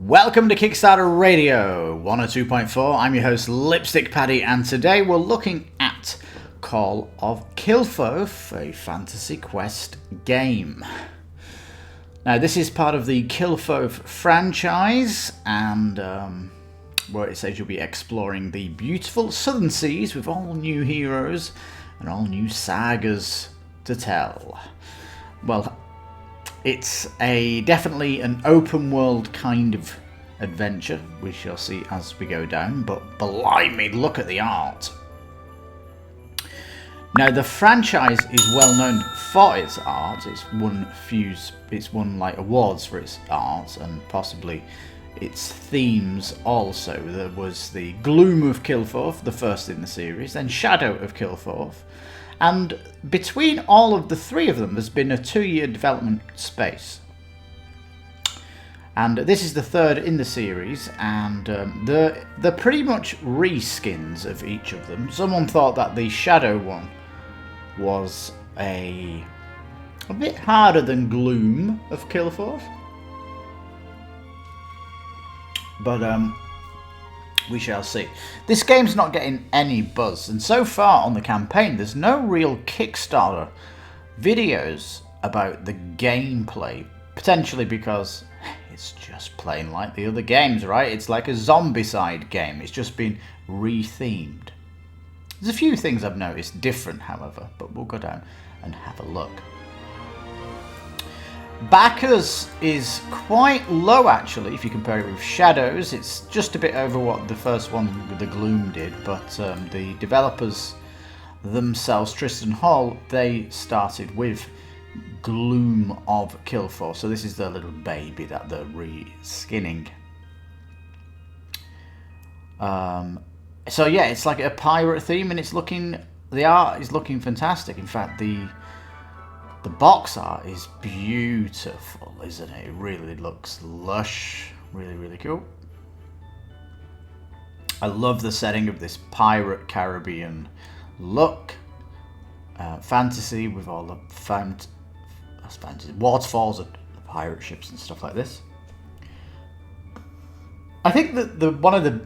Welcome to Kickstarter Radio 102.4. I'm your host Lipstickpaddy, and today we're looking at Call of Kilforth, a fantasy quest game. Now this is part of the Kilforth franchise, and where it says you'll be exploring the beautiful southern seas with all new heroes and all new sagas to tell. Well, it's definitely an open world kind of adventure, we shall see as we go down, but blimey, look at the art. Now the franchise is well known for its art. It's won like awards for its art and possibly its themes also. There was the Gloom of Kilforth, the first in the series, then Shadow of Kilforth. And between all of the three of them, there's been a 2-year development space. And this is the third in the series, and they're pretty much reskins of each of them. Someone thought that the Shadow one was a bit harder than Gloom of Kilforth. But we shall see. This game's not getting any buzz, and so far on the campaign there's no real Kickstarter videos about the gameplay, potentially because it's just plain like the other games, right? It's like a zombicide game. It's just been rethemed. There's a few things I've noticed different, however, but we'll go down and have a look. Backers is quite low actually if you compare it with Shadows. It's just a bit over what the first one with the Gloom did, but the developers themselves, Tristan Hall, they started with Gloom of Kilforth. So this is the little baby that they're re-skinning. So yeah, it's like a pirate theme, and the art is looking fantastic. In fact, the box art is beautiful, isn't it? It really looks lush. Really, really cool. I love the setting of this pirate Caribbean look. Fantasy with all the waterfalls and pirate ships and stuff like this. I think that one of the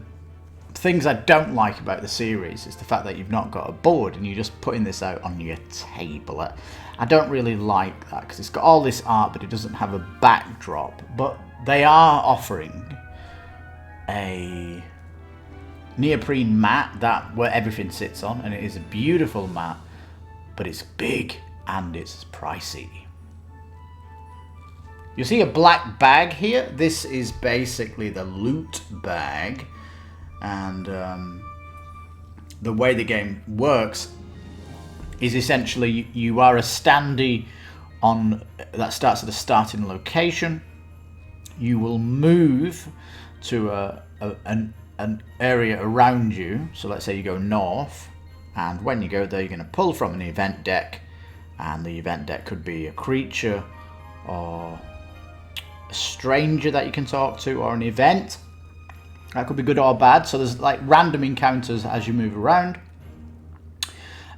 things I don't like about the series is the fact that you've not got a board and you're just putting this out on your table. I don't really like that because it's got all this art but it doesn't have a backdrop. But they are offering a neoprene mat where everything sits on, and it is a beautiful mat, but it's big and it's pricey. You see a black bag here. This is basically the loot bag. And the way the game works is essentially you are a standee that starts at a starting location. You will move to an area around you. So let's say you go north, and when you go there, you're going to pull from an event deck, and the event deck could be a creature or a stranger that you can talk to, or an event. That could be good or bad. So there's like random encounters as you move around.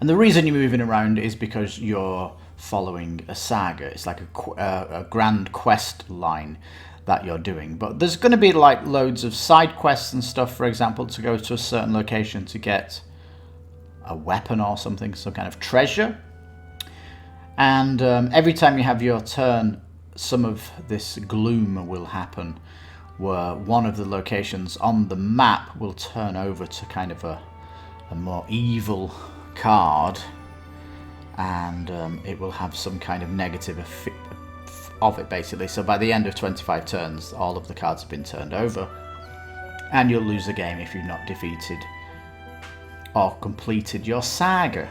And the reason you're moving around is because you're following a saga. It's like a grand quest line that you're doing. But there's going to be like loads of side quests and stuff, for example, to go to a certain location to get a weapon or something, some kind of treasure. And every time you have your turn, some of this gloom will happen, where one of the locations on the map will turn over to kind of a more evil card, and it will have some kind of negative effect of it, basically. So by the end of 25 turns, all of the cards have been turned over, and you'll lose the game if you've not defeated or completed your saga.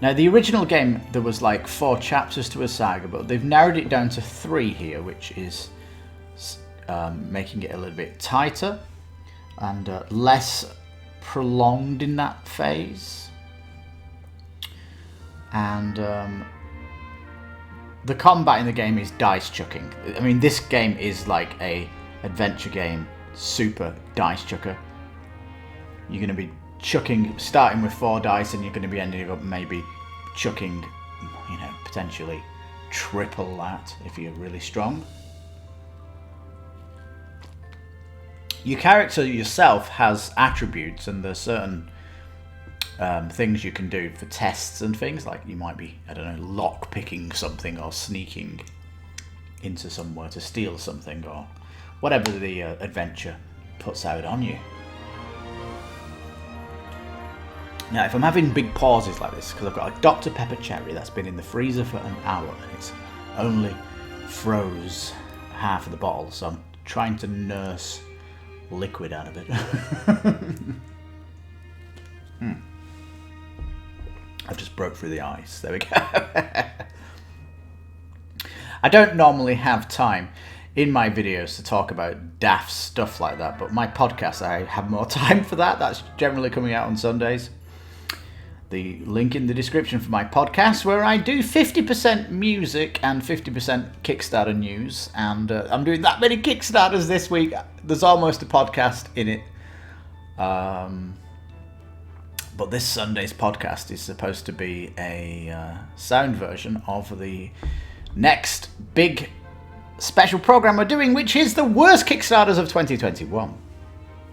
Now, the original game, there was like 4 chapters to a saga, but they've narrowed it down to 3 here, which is making it a little bit tighter and less prolonged in that phase. And the combat in the game is dice chucking. I mean, this game is like a adventure game, super dice chucker. You're going to be chucking, starting with 4 dice, and you're going to be ending up maybe chucking, potentially triple that if you're really strong. Your character yourself has attributes, and there's certain things you can do for tests and things, like you might be, I don't know, lock picking something or sneaking into somewhere to steal something or whatever the adventure puts out on you. Now, if I'm having big pauses like this, because I've got a Dr. Pepper cherry that's been in the freezer for an hour and it's only froze half of the bottle, so I'm trying to nurse liquid out of it. I've just broke through the ice. There we go. I don't normally have time in my videos to talk about daft stuff like that, but my podcast, I have more time for that. That's generally coming out on Sundays. The link in the description for my podcast, where I do 50% music and 50% Kickstarter news, and I'm doing that many Kickstarters this week. There's almost a podcast in it. But this Sunday's podcast is supposed to be a sound version of the next big special program we're doing, which is the worst Kickstarters of 2021.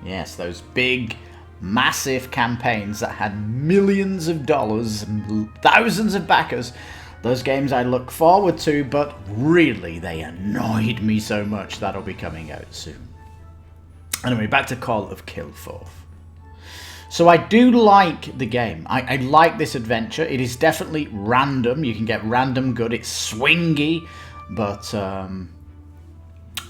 Yes, those big, massive campaigns that had millions of dollars and thousands of backers. Those games I look forward to, but really they annoyed me so much. That'll be coming out soon. Anyway, back to Call of Kilforth. So I do like the game. I like this adventure. It is definitely random. You can get random good. It's swingy, but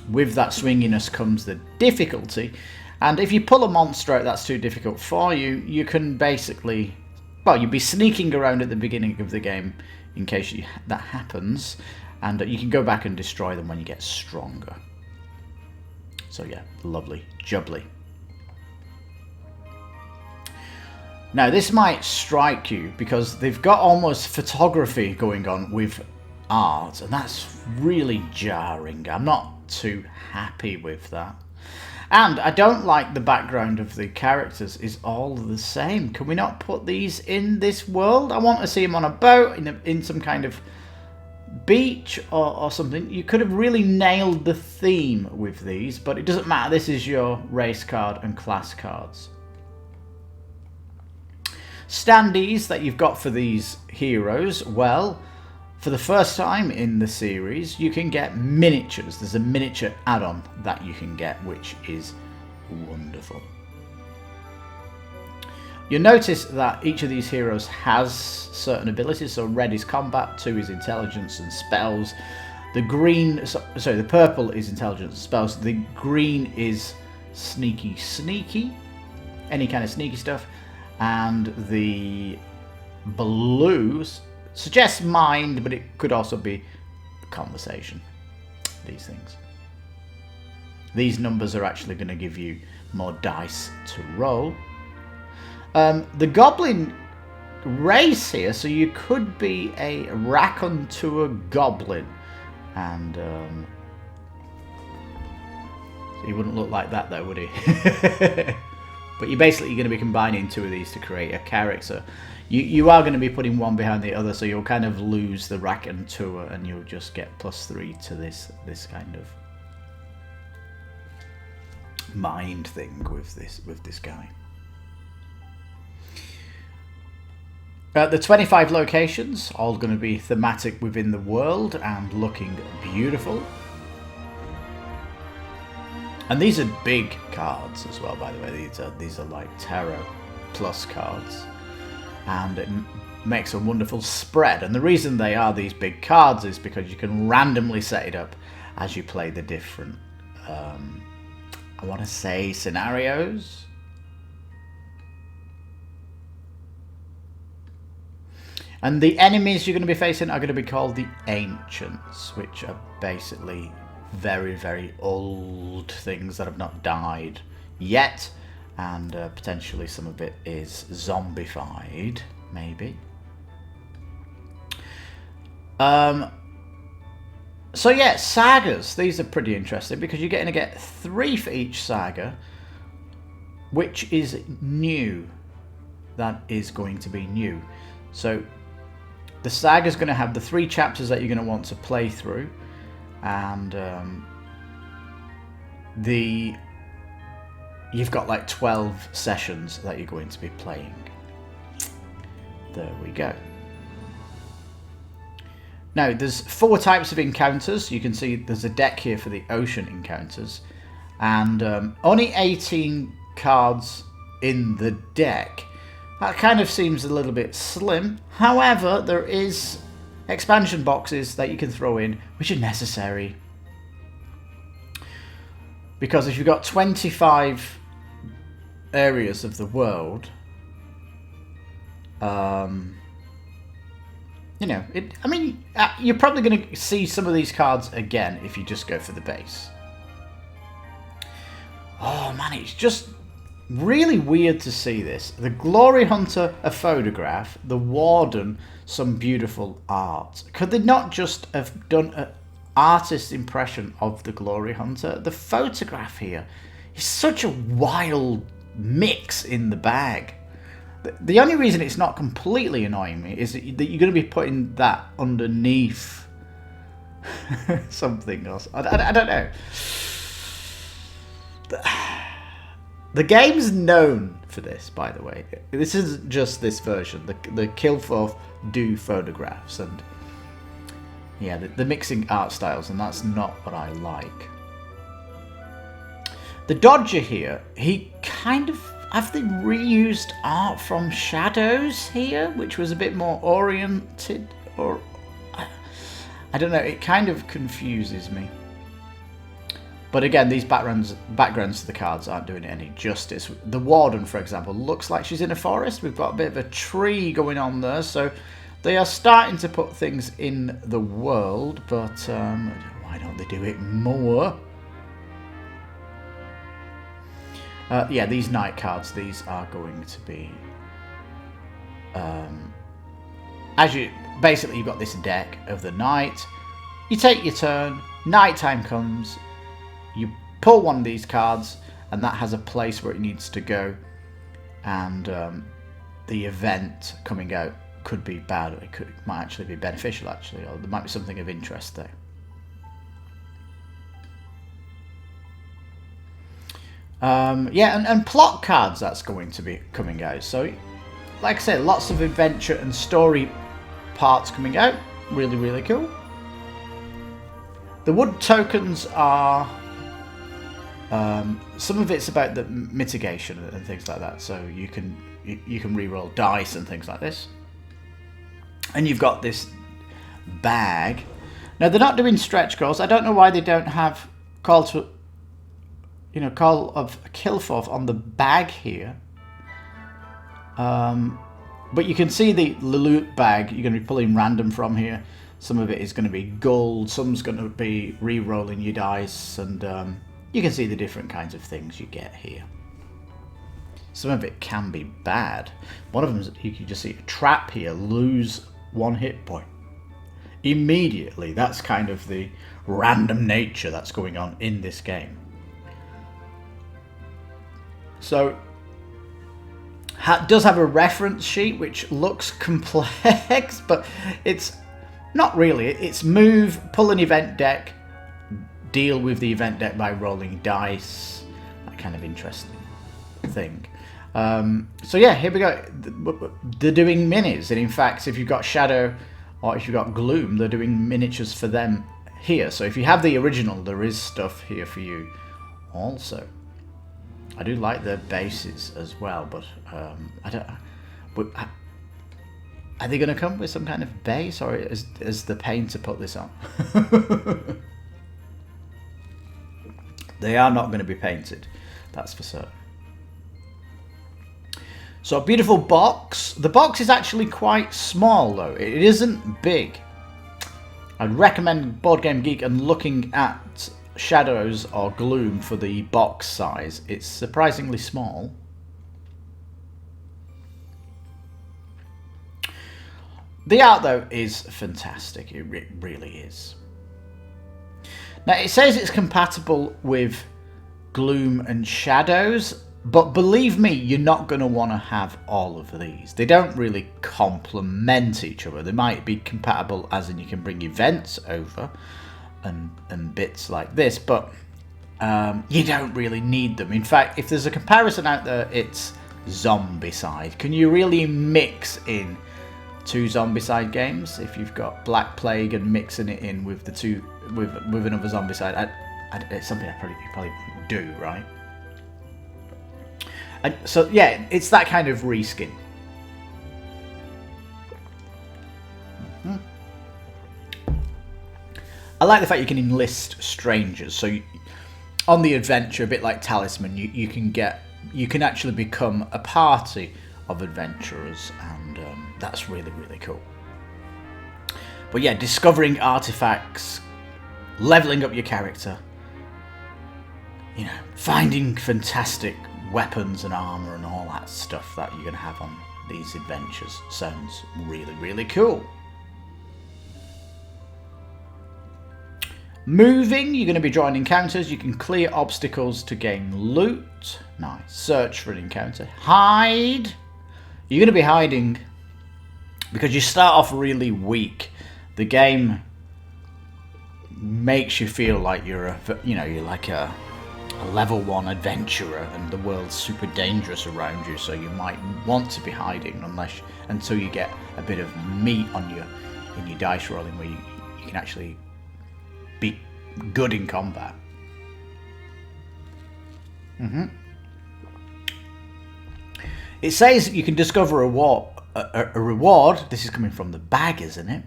with that swinginess comes the difficulty. And if you pull a monster out that's too difficult for you, you can basically, well, you'll be sneaking around at the beginning of the game in case that happens, and you can go back and destroy them when you get stronger. So yeah, lovely, jubbly. Now this might strike you because they've got almost photography going on with art, and that's really jarring. I'm not too happy with that. And I don't like the background of the characters is all the same. Can we not put these in this world? I want to see them on a boat, in some kind of beach or something. You could have really nailed the theme with these, but it doesn't matter. This is your race card and class cards. Standees that you've got for these heroes, well, for the first time in the series, you can get miniatures. There's a miniature add-on that you can get, which is wonderful. You'll notice that each of these heroes has certain abilities. So red is combat, 2 is intelligence and spells. The purple is intelligence and spells. The green is sneaky, any kind of sneaky stuff. And the blue suggests mind, but it could also be conversation. These things. These numbers are actually going to give you more dice to roll. The goblin race here, so you could be a raconteur goblin, and so he wouldn't look like that though, would he? But you're basically going to be combining 2 of these to create a character. You are going to be putting one behind the other, so you'll kind of lose the raconteur and you'll just get +3 to this kind of mind thing with this guy. The 25 locations, all going to be thematic within the world and looking beautiful. And these are big cards as well, by the way. These are like tarot plus cards, and it makes a wonderful spread. And the reason they are these big cards is because you can randomly set it up as you play the different, I want to say, scenarios. And the enemies you're going to be facing are going to be called the Ancients, which are basically very, very old things that have not died yet, and potentially some of it is zombified, maybe. So yeah, sagas. These are pretty interesting because you're going to get 3 for each saga, which is new. That is going to be new. So the saga is going to have the 3 chapters that you're going to want to play through, and the you've got like 12 sessions that you're going to be playing. There we go. Now, there's 4 types of encounters. You can see there's a deck here for the ocean encounters. And only 18 cards in the deck. That kind of seems a little bit slim. However, there is expansion boxes that you can throw in, which are necessary. Because if you've got 25 areas of the world, you know, you're probably going to see some of these cards again if you just go for the base. Oh man, it's just really weird to see this. The Glory Hunter, a photograph. The Warden, some beautiful art. Could they not just have done an artist's impression of the Glory Hunter? The photograph here is such a wild mix in the bag. The only reason it's not completely annoying me is that you're going to be putting that underneath something else. I don't know. The game's known for this, by the way. This isn't just this version. The Kilforth do photographs and yeah, the mixing art styles, and that's not what I like. The Dodger here, he kind of, have they reused art from Shadows here, which was a bit more oriented, or I don't know. It kind of confuses me. But again, these backgrounds to the cards aren't doing it any justice. The Warden, for example, looks like she's in a forest. We've got a bit of a tree going on there. So they are starting to put things in the world. But why don't they do it more? Yeah, these night cards, these are going to be... basically, you've got this deck of the night. You take your turn. Nighttime comes. You pull one of these cards, and that has a place where it needs to go. And the event coming out could be bad. It might actually be beneficial, actually, or there might be something of interest there. Yeah, and plot cards that's going to be coming out. So, like I said, lots of adventure and story parts coming out. Really, really cool. The wood tokens are... some of it's about the mitigation and things like that, so you can re-roll dice and things like this. And you've got this bag. Now they're not doing stretch goals. I don't know why they don't have Call of Kilforth on the bag here. But you can see the loot bag. You're going to be pulling random from here. Some of it is going to be gold. Some's going to be re-rolling your dice, and you can see the different kinds of things you get here. Some of it can be bad. One of them is, you can just see a trap here, lose 1 hit point. Immediately, that's kind of the random nature that's going on in this game. So, does have a reference sheet which looks complex, but it's not really. It's move, pull an event deck, deal with the event deck by rolling dice, that kind of interesting thing. So yeah, here we go. They're doing minis, and in fact, if you've got Shadow or if you've got Gloom, they're doing miniatures for them here. So if you have the original, there is stuff here for you also. I do like the bases as well, but I don't. Are they going to come with some kind of base, or is the painter put this on? They are not going to be painted, that's for certain. So a beautiful box. The box is actually quite small though. It isn't big. I'd recommend Board Game Geek and looking at Shadows or Gloom for the box size. It's surprisingly small. The art though is fantastic. It really is. Now it says it's compatible with Gloom and Shadows, but believe me, you're not going to want to have all of these. They don't really complement each other. They might be compatible as in you can bring events over and bits like this, but you don't really need them. In fact, if there's a comparison out there, it's Zombicide. Can you really mix in 2 Zombicide games if you've got Black Plague and mixing it in with the two with another Zombicide? It's something you probably wouldn't do, right? And so yeah, it's that kind of reskin. I like the fact you can enlist strangers. So on the adventure, a bit like Talisman, you can actually become a party of adventurers, and that's really, really cool. But yeah, discovering artifacts, leveling up your character, you know, finding fantastic weapons and armor and all that stuff that you're going to have on these adventures sounds really, really cool. Moving, you're going to be drawing encounters. You can clear obstacles to gain loot. Nice. Search for an encounter. Hide. You're going to be hiding because you start off really weak. The game makes you feel like you're like a level 1 adventurer and the world's super dangerous around you, so you might want to be hiding until you get a bit of meat in your dice rolling where you can actually be good in combat. It says that you can discover a reward. This is coming from the bag, isn't it?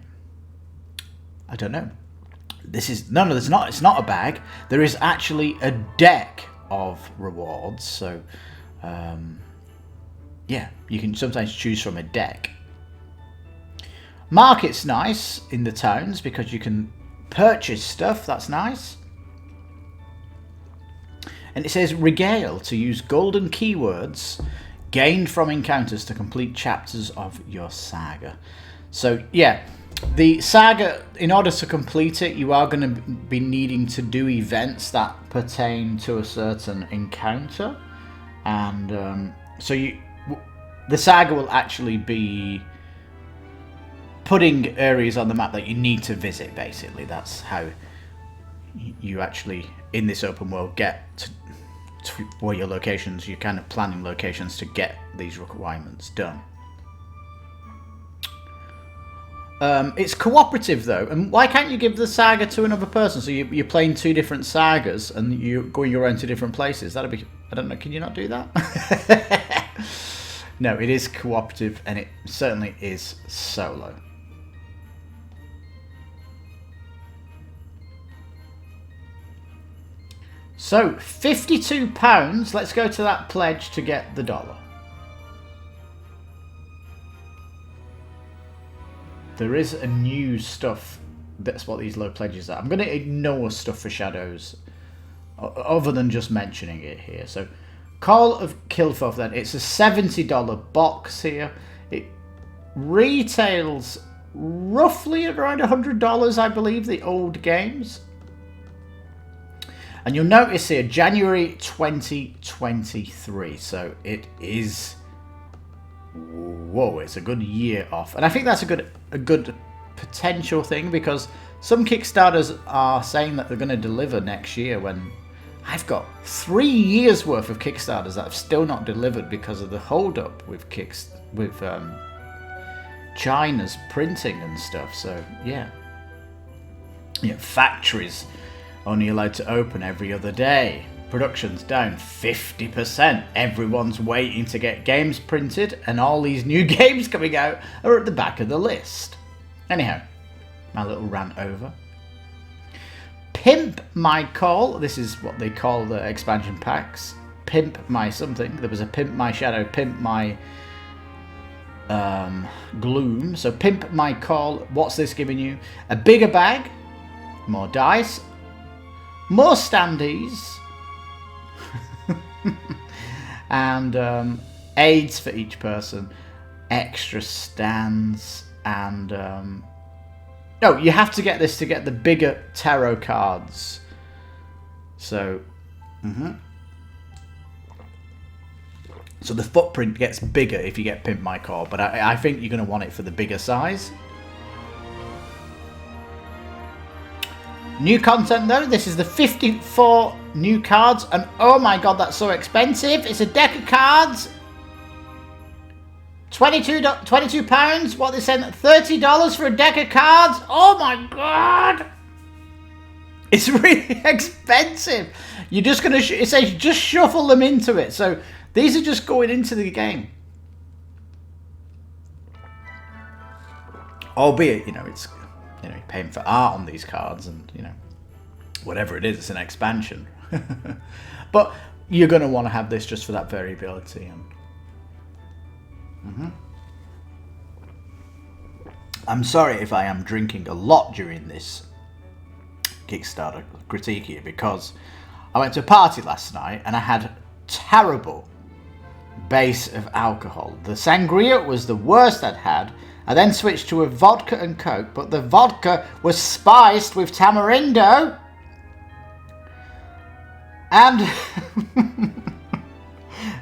I don't know. No, there's not. It's not a bag. There is actually a deck of rewards. So, yeah, you can sometimes choose from a deck. Market's nice in the towns because you can purchase stuff. That's nice. And it says regale, to use golden keywords gained from encounters to complete chapters of your saga. So yeah, the saga, in order to complete it, you are going to be needing to do events that pertain to a certain encounter, and the saga will actually be putting areas on the map that you need to visit. Basically, that's how you actually, in this open world, get to where your locations. You're kind of planning locations to get these requirements done. It's cooperative though, and why can't you give the saga to another person? So you're playing 2 different sagas and you're going around to different places. That'd be, I don't know, can you not do that? No, it is cooperative, and it certainly is solo. So £52. Let's go to that pledge to get the $1. There is a new stuff. That's what these low pledges are. I'm going to ignore stuff for shadows, other than just mentioning it here. So, Call of Kilforth. Then it's a $70 box here. It retails roughly around $100, I believe. The old games. And you'll notice here, January 2023. So it is. Whoa, it's a good year off, and I think that's a good potential thing, because some Kickstarters are saying that they're going to deliver next year, when I've got 3 years worth of Kickstarters that have still not delivered because of the hold up with China's printing and stuff. So yeah, factories only allowed to open every other day. Production's down 50%. Everyone's waiting to get games printed, and all these new games coming out are at the back of the list. Anyhow, my little rant over. Pimp My Call. This is what they call the expansion packs. Pimp My something. There was a Pimp My Shadow, Pimp My Gloom. So Pimp My Call. What's this giving you? A bigger bag, more dice, more standees, and aids for each person, extra stands, and no, you have to get this to get the bigger tarot cards. So so the footprint gets bigger if you get Pimp My Call, but I think you're going to want it for the bigger size. New content though, this is the 54 new cards, and oh my god, that's so expensive. It's a deck of cards. £22, what they said, $30 for a deck of cards. Oh my god. It's really expensive. You're just going to, it says just shuffle them into it. So these are just going into the game. Albeit, you know, it's, you know, you're paying for art on these cards and, you know, whatever it is, it's an expansion. But you're going to want to have this just for that variability. And I'm sorry if I am drinking a lot during this Kickstarter critique here, because I went to a party last night and I had terrible base of alcohol. The sangria was the worst I'd had. I then switched to a vodka and coke, but the vodka was spiced with tamarindo. And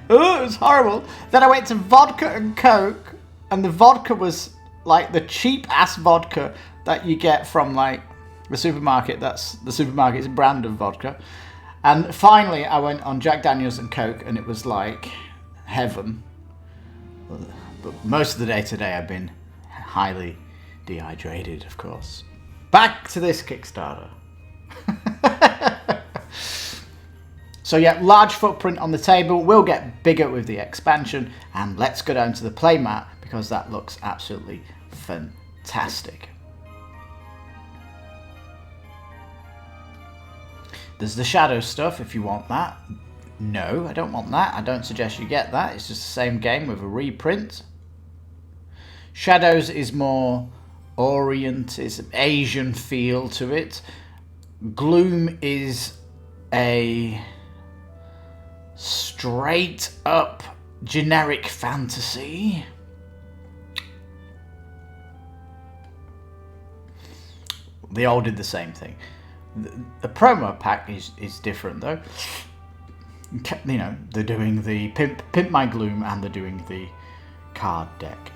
oh, it was horrible. Then I went to vodka and coke, and the vodka was like the cheap ass vodka that you get from like the supermarket. That's the supermarket's brand of vodka. And finally I went on Jack Daniels and Coke, and it was like heaven. But most of the day today I've been highly dehydrated, of course. Back to this Kickstarter. So yeah, large footprint on the table. Will get bigger with the expansion. And let's go down to the playmat, because that looks absolutely fantastic. There's the shadow stuff if you want that. No, I don't want that. I don't suggest you get that. It's just the same game with a reprint. Shadows is more Orient, it's an Asian feel to it. Gloom is a straight up generic fantasy. They all did the same thing. The promo pack is different though. You know, they're doing the Pimp My Gloom, and they're doing the card deck.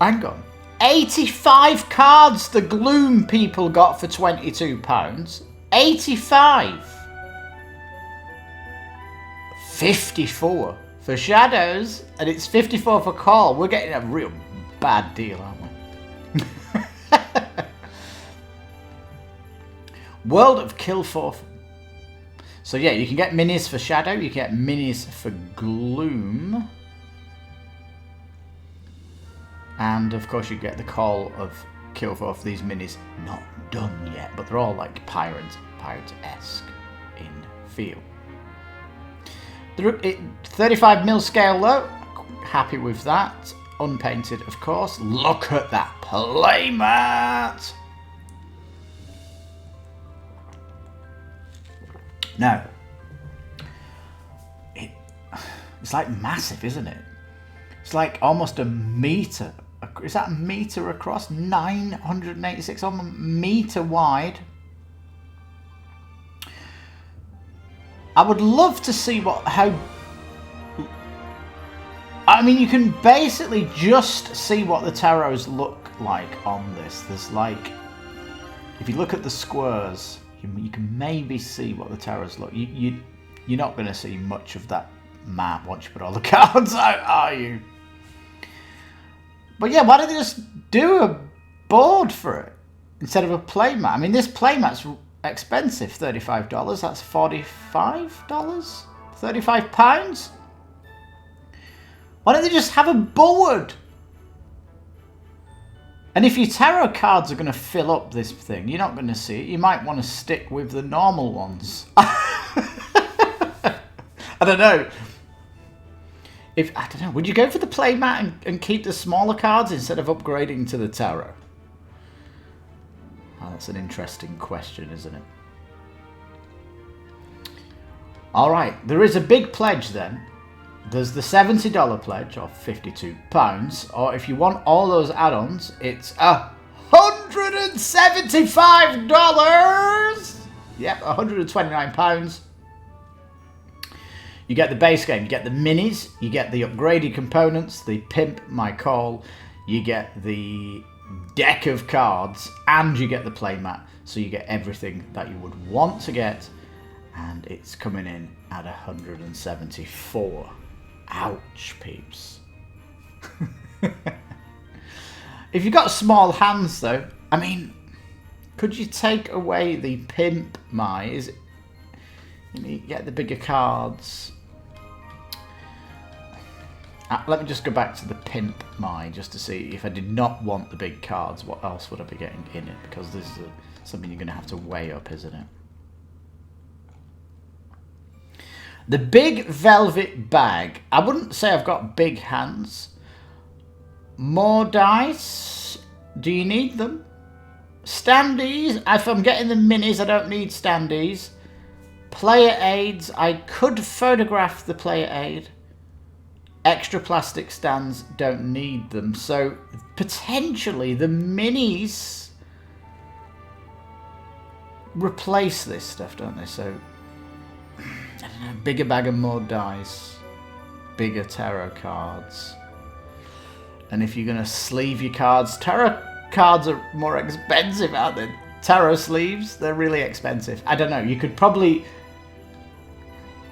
Hang on. 85 cards the Gloom people got for £22. 85. 54 for Shadows, and it's 54 for Call. We're getting a real bad deal, aren't we? World of Kilforth. So yeah, you can get minis for Shadow, you can get minis for Gloom. And of course you get the Call of Kilforth. These minis not done yet, but they're all like pirate-esque in feel. 35mm scale though, happy with that. Unpainted, of course. Look at that playmat! Now, it's like massive, isn't it? It's like almost a meter. Is that a meter across? 986, almost a meter wide. I would love to see how. I mean, you can basically just see what the tarots look like on this. There's like, if you look at the squares, you can maybe see what the tarots look. You're not going to see much of that map once you put all the cards out, are you? But yeah, why don't they just do a board for it instead of a playmat? I mean, this playmat's expensive, $35. That's $45? £35? Why don't they just have a board? And if your tarot cards are going to fill up this thing, you're not going to see it. You might want to stick with the normal ones. I don't know. I don't know. Would you go for the playmat and keep the smaller cards instead of upgrading to the tarot? Oh, that's an interesting question, isn't it? All right. There is a big pledge then. There's the $70 pledge, or £52, or if you want all those add-ons, it's $175. Yep, £129. You get the base game, you get the minis, you get the upgraded components, the Pimp My Call, you get the deck of cards, and you get the playmat, so you get everything that you would want to get, and it's coming in at 174. Ouch, peeps. If you've got small hands, though, I mean, could you take away the pimp my? Is it, you need to get the bigger cards. Let me just go back to the pimp my, just to see if I did not want the big cards, what else would I be getting in it? Because this is something you're going to have to weigh up, isn't it? The big velvet bag. I wouldn't say I've got big hands. More dice. Do you need them? Standees. If I'm getting the minis, I don't need standees. Player aids. I could photograph the player aid. Extra plastic stands, don't need them. So potentially the minis replace this stuff, don't they? So I don't know, bigger bag and more dice, bigger tarot cards. And if you're going to sleeve your cards, tarot cards are more expensive, aren't they? Tarot sleeves, they're really expensive. I don't know, you could probably...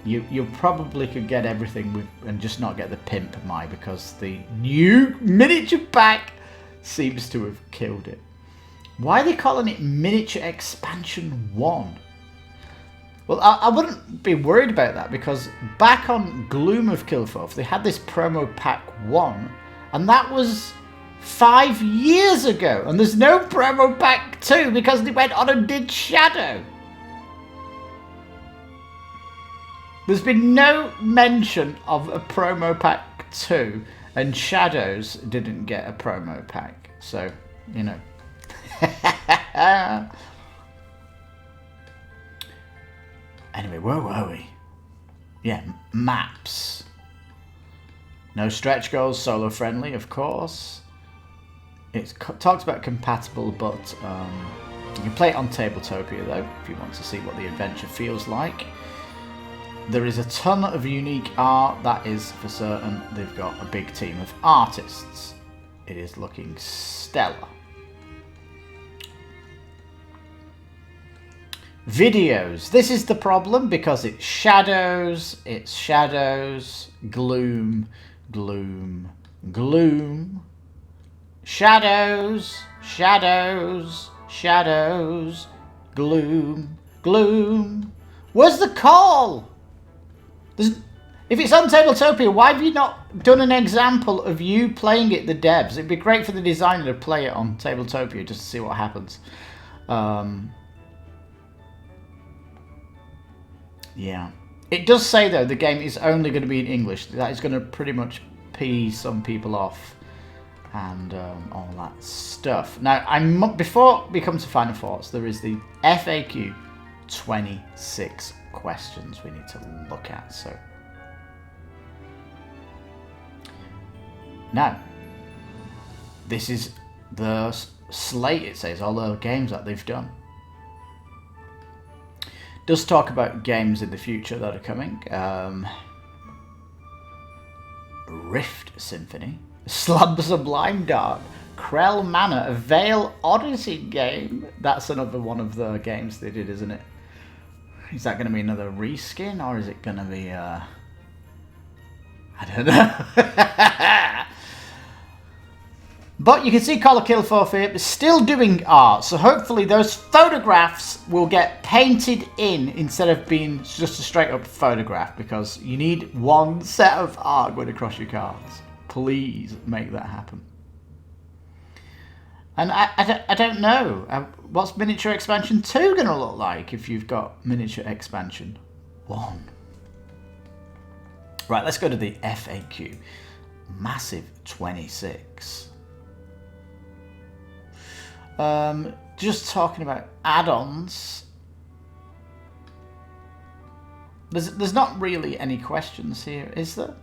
You probably could get everything with, and just not get the pimp my, because the new miniature pack seems to have killed it. Why are they calling it Miniature Expansion 1? Well, I wouldn't be worried about that, because back on Gloom of Kilforth, they had this promo pack 1, and that was 5 years ago, and there's no promo pack 2 because they went on and did Shadow. There's been no mention of a promo pack 2, and Shadows didn't get a promo pack. So, you know. Anyway, where were we? Yeah, maps. No stretch goals, solo friendly, of course. It talks about compatible, but you can play it on Tabletopia, though, if you want to see what the adventure feels like. There is a ton of unique art, that is for certain. They've got a big team of artists. It is looking stellar. Videos. This is the problem, because it's shadows, gloom, gloom, gloom, shadows, shadows, shadows, gloom, gloom. Where's the call? If it's on Tabletopia, why have you not done an example of you playing it, the devs? It'd be great for the designer to play it on Tabletopia just to see what happens. Yeah. It does say, though, the game is only going to be in English. That is going to pretty much pee some people off and all that stuff. Now, before we come to Final Thoughts, there is the FAQ 26 questions we need to look at. So now, this is the slate, it says, all the games that they've done. Does talk about games in the future that are coming. Rift Symphony, Slab Sublime Dark, Krell Manor, a Vale Odyssey game. That's another one of the games they did, isn't it? Is that going to be another reskin, or is it going to be, I don't know. But you can see Call of Kilforth here, but still doing art. So hopefully those photographs will get painted in instead of being just a straight up photograph, because you need one set of art going across your cards. Please make that happen. And I don't know. What's Miniature Expansion 2 going to look like if you've got Miniature Expansion 1? Right, let's go to the FAQ. Massive 26. Just talking about add-ons. There's not really any questions here, is there?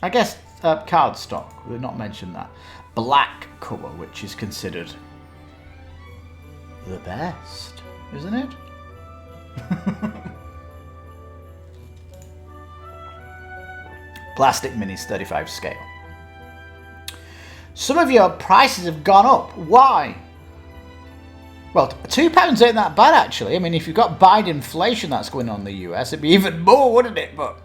I guess cardstock, we've not mentioned that. Black cover, which is considered the best, isn't it? Plastic Minis 35 scale. Some of your prices have gone up. Why? Well, £2 ain't that bad, actually. I mean, if you've got Biden inflation that's going on in the US, it'd be even more, wouldn't it? But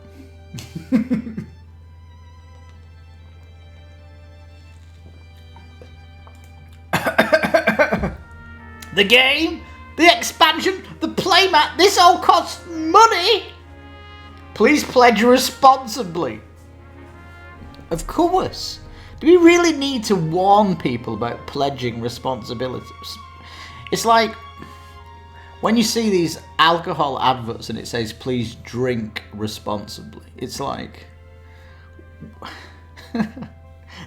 the game, the expansion, the playmat, this all costs money. Please pledge responsibly. Of course. Do we really need to warn people about pledging responsibilities? It's like when you see these alcohol adverts and it says, please drink responsibly. It's like,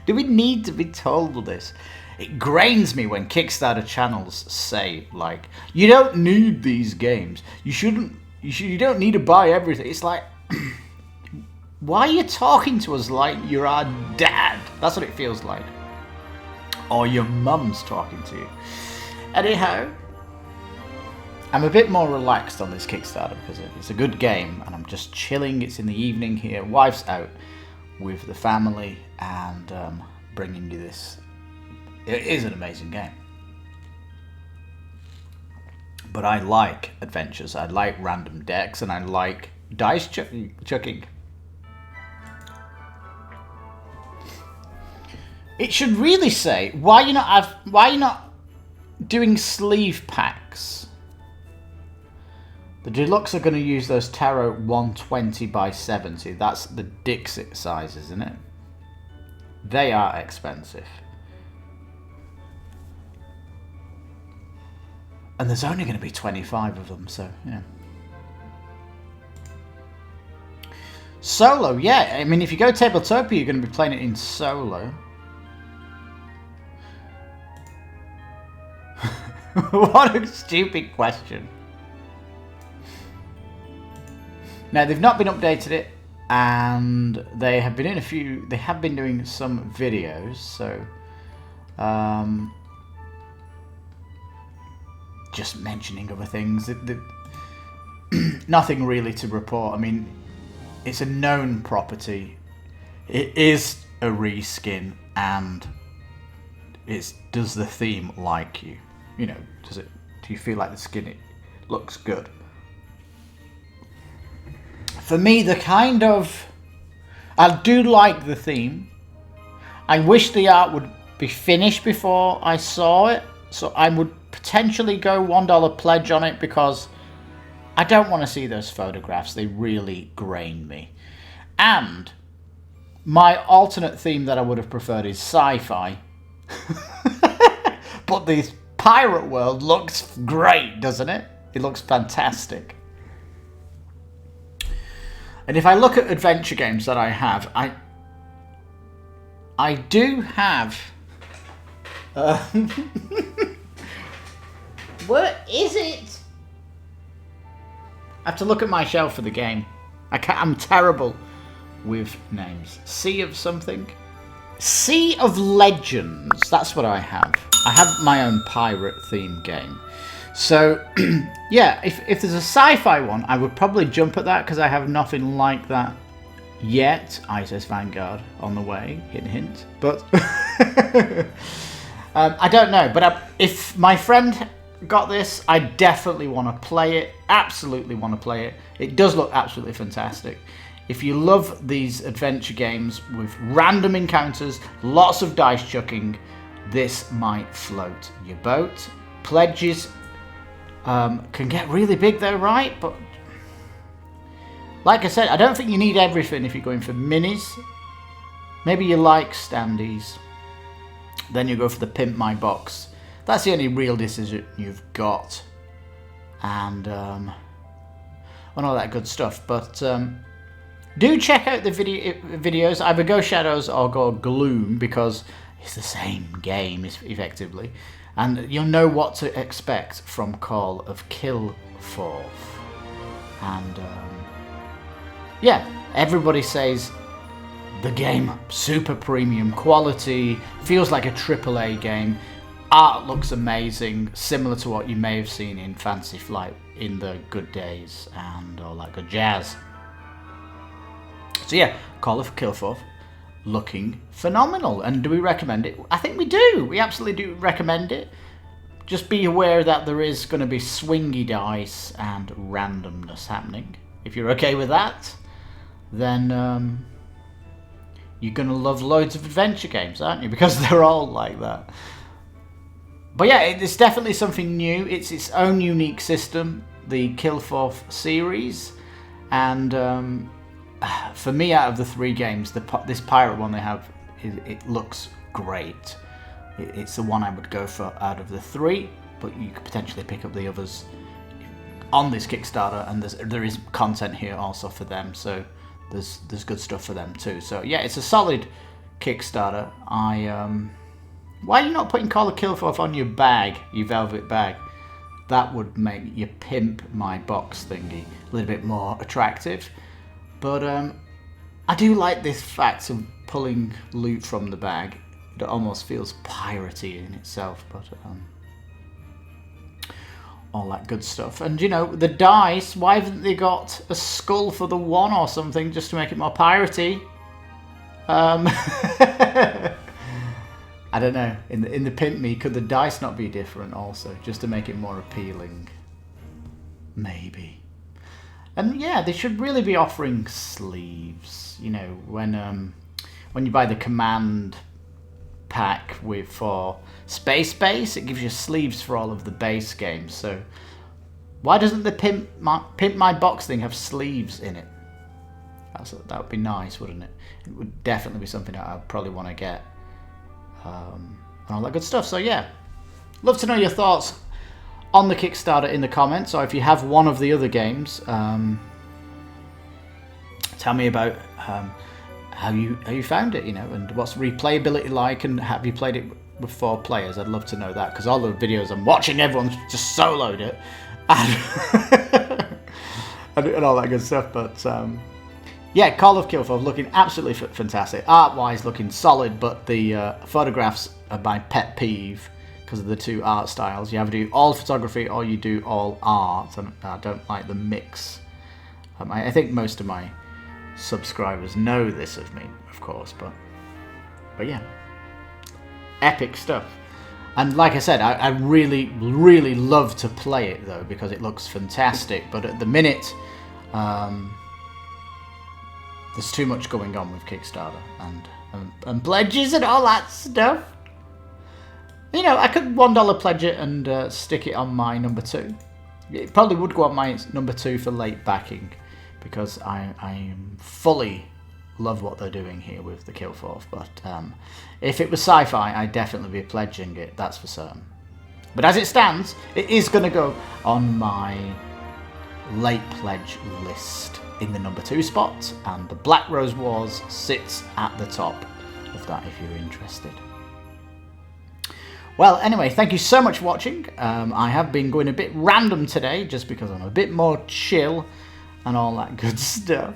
do we need to be told this? It grains me when Kickstarter channels say, like, you don't need these games. You don't need to buy everything. It's like, why are you talking to us like you're our dad? That's what it feels like. Or your mum's talking to you. Anyhow, I'm a bit more relaxed on this Kickstarter because it's a good game and I'm just chilling. It's in the evening here. Wife's out with the family and bringing you this. It is an amazing game. But I like adventures. I like random decks and I like dice chucking. It should really say why you're not doing sleeve packs. The deluxe are going to use those Tarot 120 by 70. That's the Dixit size, isn't it? They are expensive. And there's only going to be 25 of them, so yeah. Solo, yeah. I mean, if you go Tabletopia, you're going to be playing it in solo. What a stupid question. Now, they've not been updated it, and they have been doing some videos, so just mentioning other things. Nothing really to report. I mean, it's a known property. It is a reskin, and does the theme like you? You know, do you feel like the skin it looks good? For me, I do like the theme. I wish the art would be finished before I saw it, so I would potentially go $1 pledge on it because I don't want to see those photographs. They really grain me. And my alternate theme that I would have preferred is sci-fi. But the pirate world looks great, doesn't it? It looks fantastic. And if I look at adventure games that I have, I do have... What is it? I have to look at my shelf for the game. I'm terrible with names. Sea of something? Sea of Legends. That's what I have. I have my own pirate themed game. So, yeah, if there's a sci-fi one, I would probably jump at that because I have nothing like that yet. ISIS Vanguard on the way, hint hint. But I don't know. But if my friend got this, I definitely want to play it. Absolutely want to play it. It does look absolutely fantastic. If you love these adventure games with random encounters, lots of dice chucking, this might float your boat. Pledges can get really big though, right? But like I said, I don't think you need everything if you're going for minis. Maybe you like standees. Then you go for the Pimp My Box. That's the only real decision you've got. And all that good stuff. But do check out the videos. Either go Shadows or go Gloom, because it's the same game, effectively. And you'll know what to expect from Call of Kilforth. And yeah, everybody says the game super premium quality, feels like a AAA game. Art looks amazing, similar to what you may have seen in Fantasy Flight in the good days and all that good jazz. So yeah, Call of Kilforth. looking phenomenal. And do we recommend it? I think we do. We absolutely do recommend it. Just be aware that there is going to be swingy dice and randomness happening. If you're okay with that, then you're going to love loads of adventure games, aren't you? Because they're all like that. But yeah, it's definitely something new. It's its own unique system, the Kilforth series. And for me, out of the 3 games, this pirate one they have, it looks great. It's the one I would go for out of the 3, but you could potentially pick up the others on this Kickstarter, and there is content here also for them, so there's good stuff for them too. So yeah, it's a solid Kickstarter. Why are you not putting Call of Kilforth on your bag, your velvet bag? That would make your pimp my box thingy a little bit more attractive. But I do like this fact of pulling loot from the bag. It almost feels piratey in itself, but all that good stuff. And you know, the dice, why haven't they got a skull for the 1 or something just to make it more piratey? I don't know. In the Pimp Me, could the dice not be different also, just to make it more appealing? Maybe. And yeah, they should really be offering sleeves. You know, when you buy the command pack for Space Base, it gives you sleeves for all of the base games. So why doesn't the Pimp My Box thing have sleeves in it? That would be nice, wouldn't it? It would definitely be something that I'd probably want to get, and all that good stuff. So yeah, love to know your thoughts on the Kickstarter in the comments, or if you have one of the other games, tell me about how you found it, you know, and what's replayability like, and have you played it with 4 players? I'd love to know that, because all the videos I'm watching, everyone's just soloed it and all that good stuff. But yeah, Call of Kilforth looking absolutely fantastic, art-wise looking solid, but the photographs are my pet peeve because of the 2 art styles. You either do all photography or you do all art, and I don't like the mix. I think most of my subscribers know this of me, of course, but yeah, epic stuff. And like I said, I really love to play it though, because it looks fantastic. But at the minute, there's too much going on with Kickstarter and pledges and all that stuff. You know, I could $1 pledge it and stick it on my number 2. It probably would go on my number 2 for late backing, because I fully love what they're doing here with the Kilforth. But if it was sci-fi, I'd definitely be pledging it, that's for certain. But as it stands, it is going to go on my late pledge list in the number 2 spot, and the Black Rose Wars sits at the top of that if you're interested. Well, anyway, thank you so much for watching. I have been going a bit random today, just because I'm a bit more chill and all that good stuff.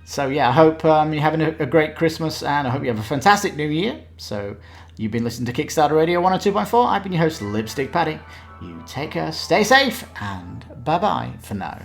So yeah, I hope you're having a great Christmas, and I hope you have a fantastic New Year. So you've been listening to Kickstarter Radio 102.4. I've been your host, Lipstickpaddy. You take care, stay safe, and bye-bye for now.